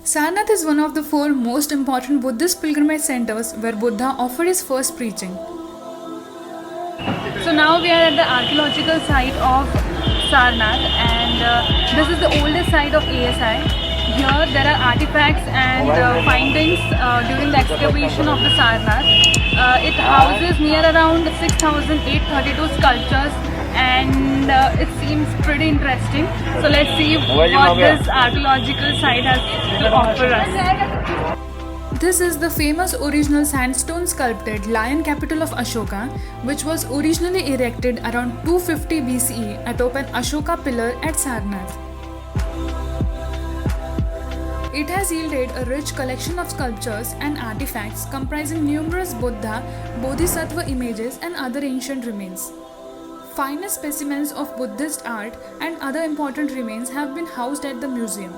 Sarnath is one of the four most important Buddhist pilgrimage centers where Buddha offered his first preaching. So now we are at the archaeological site of Sarnath, and this is the oldest site of ASI. Here there are artifacts and findings during the excavation of the Sarnath. It houses near around 6,832 sculptures, and it seems pretty interesting. So let's see what this archaeological site has to offer us. This is the famous original sandstone sculpted lion capital of Ashoka, which was originally erected around 250 BCE atop an Ashoka pillar at Sarnath. It has yielded a rich collection of sculptures and artifacts comprising numerous Buddha, Bodhisattva images and other ancient remains. Finest specimens of Buddhist art and other important remains have been housed at the museum.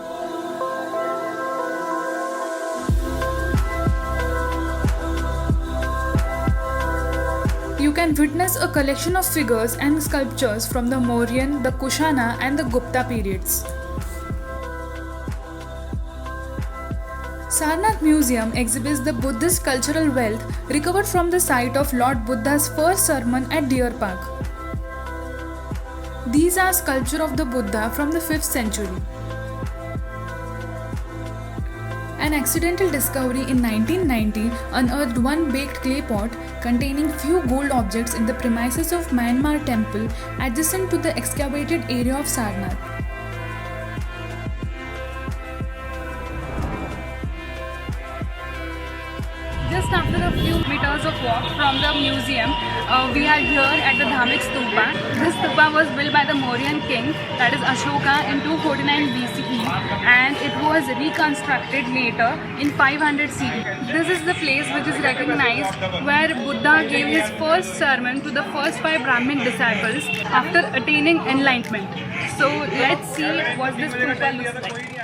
You can witness a collection of figures and sculptures from the Mauryan, the Kushana and the Gupta periods. Sarnath Museum exhibits the Buddhist cultural wealth recovered from the site of Lord Buddha's first sermon at Deer Park. These are sculptures of the Buddha from the 5th century. An accidental discovery in 1990 unearthed one baked clay pot containing few gold objects in the premises of Myanmar temple adjacent to the excavated area of Sarnath. Just after a few meters of walk from the museum, we are here at the Dhamik Stupa. This stupa was built by the Mauryan king, that is Ashoka, in 249 BCE, and it was reconstructed later in 500 CE. This is the place which is recognized where Buddha gave his first sermon to the first 5 Brahmin disciples after attaining enlightenment. So let's see what this stupa looks like.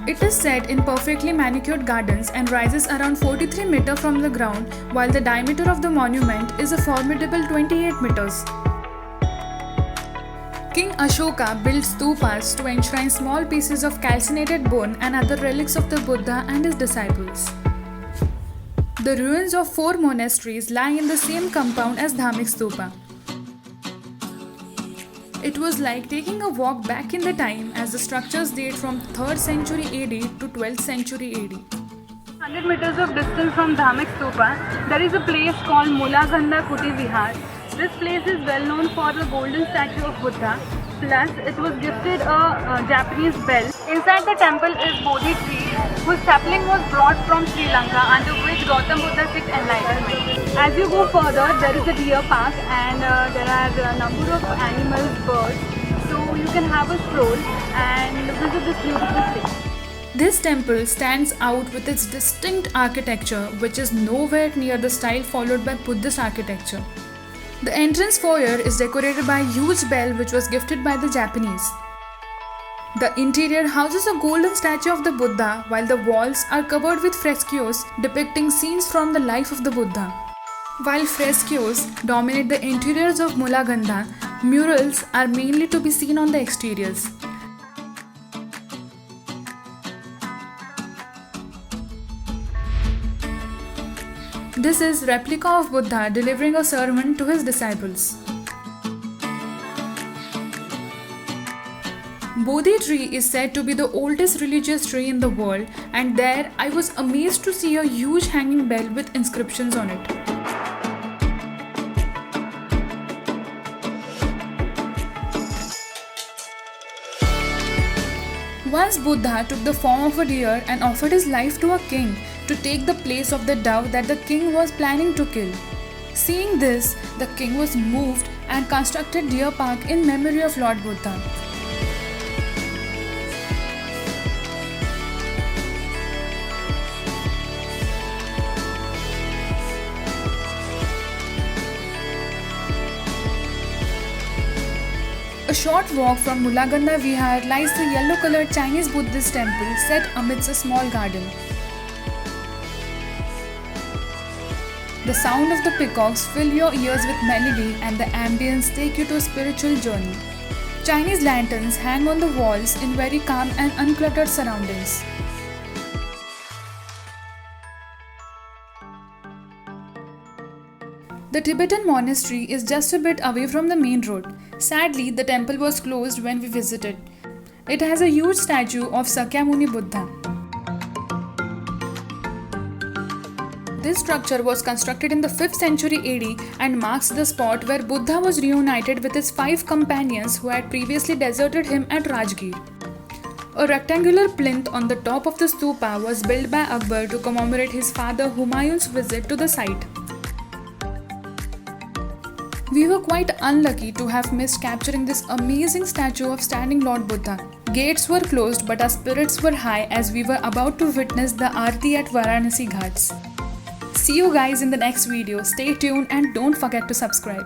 It is set in perfectly manicured gardens and rises around 43 meters from the ground, while the diameter of the monument is a formidable 28 meters. King Ashoka built stupas to enshrine small pieces of calcinated bone and other relics of the Buddha and his disciples. The ruins of 4 monasteries lie in the same compound as Dhamik Stupa. It was like taking a walk back in the time, as the structures date from 3rd century AD to 12th century AD. 100 meters of distance from Dhamik Stupa, there is a place called Mulaganda Kuti Vihar. This place is well known for the golden statue of Buddha. Plus, it was gifted a Japanese bell. Inside the temple is Bodhi tree, whose sapling was brought from Sri Lanka, under which Gautam Buddha seeked enlightenment. As you go further, there is a deer park, and there are a number of animals, birds. So you can have a stroll and visit this beautiful place. This temple stands out with its distinct architecture, which is nowhere near the style followed by Buddhist architecture. The entrance foyer is decorated by a huge bell which was gifted by the Japanese. The interior houses a golden statue of the Buddha, while the walls are covered with frescoes depicting scenes from the life of the Buddha. While frescoes dominate the interiors of Mulaganda, murals are mainly to be seen on the exteriors. This is replica of Buddha delivering a sermon to his disciples. Bodhi tree is said to be the oldest religious tree in the world, and there I was amazed to see a huge hanging bell with inscriptions on it. Once Buddha took the form of a deer and offered his life to a king to take the place of the dove that the king was planning to kill. Seeing this, the king was moved and constructed Deer Park in memory of Lord Buddha. A short walk from Mulaganda Vihar lies the yellow-colored Chinese Buddhist temple set amidst a small garden. The sound of the peacocks fill your ears with melody, and the ambience take you to a spiritual journey. Chinese lanterns hang on the walls in very calm and uncluttered surroundings. The Tibetan monastery is just a bit away from the main road. Sadly, the temple was closed when we visited. It has a huge statue of Sakyamuni Buddha. This structure was constructed in the 5th century AD and marks the spot where Buddha was reunited with his 5 companions who had previously deserted him at Rajgir. A rectangular plinth on the top of the stupa was built by Akbar to commemorate his father Humayun's visit to the site. We were quite unlucky to have missed capturing this amazing statue of standing Lord Buddha. Gates were closed, but our spirits were high as we were about to witness the Aarti at Varanasi Ghats. See you guys in the next video. Stay tuned and don't forget to subscribe.